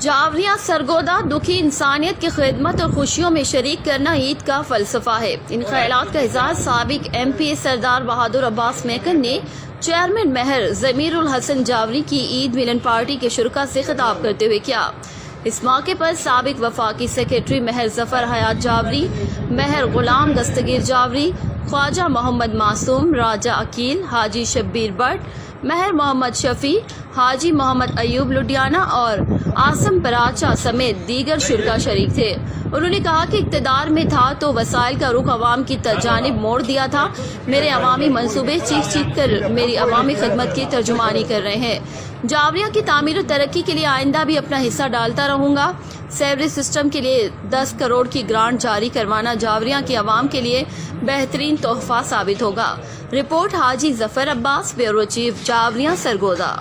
जावरियां सरगोदा दुखी इंसानियत की खिदमत और खुशियों में शरीक करना ईद का फलसफा है। इन ख्यालात का इज़हार साबिक MP सरदार बहादुर अब्बास मेकन ने चेयरमैन महर ज़मीरुल हसन जावरी की ईद मिलन पार्टी के शुरका से खिताब करते हुए किया। इस मौके पर साबिक वफाकी सेक्रेटरी महर जफर हयात जावरी, महर गुलाम दस्तगीर जावरी, ख्वाजा मोहम्मद मासूम, राजा अकील, हाजी शब्बीर बट, महर मोहम्मद शफी, हाजी मोहम्मद अयूब लुधियाना और आसम पराचा समेत दीगर शुरका शरीक थे। उन्होंने कहा कि इक्तदार में था तो वसाइल का रुख अवाम की जानिब मोड़ दिया था। मेरे अवामी मंसूबे चीख चीख कर मेरी अवामी खदमत की तर्जुमानी कर रहे हैं। जावरिया की तामीर और तरक्की के लिए आइंदा भी अपना हिस्सा डालता रहूंगा। सेवरेज सिस्टम के लिए 10 करोड़ की ग्रांट जारी करवाना जावरिया की अवाम के लिए बेहतरीन तोहफा साबित होगा। रिपोर्ट हाजी जफर अब्बास, ब्यूरो चीफ, जावरिया सरगोदा।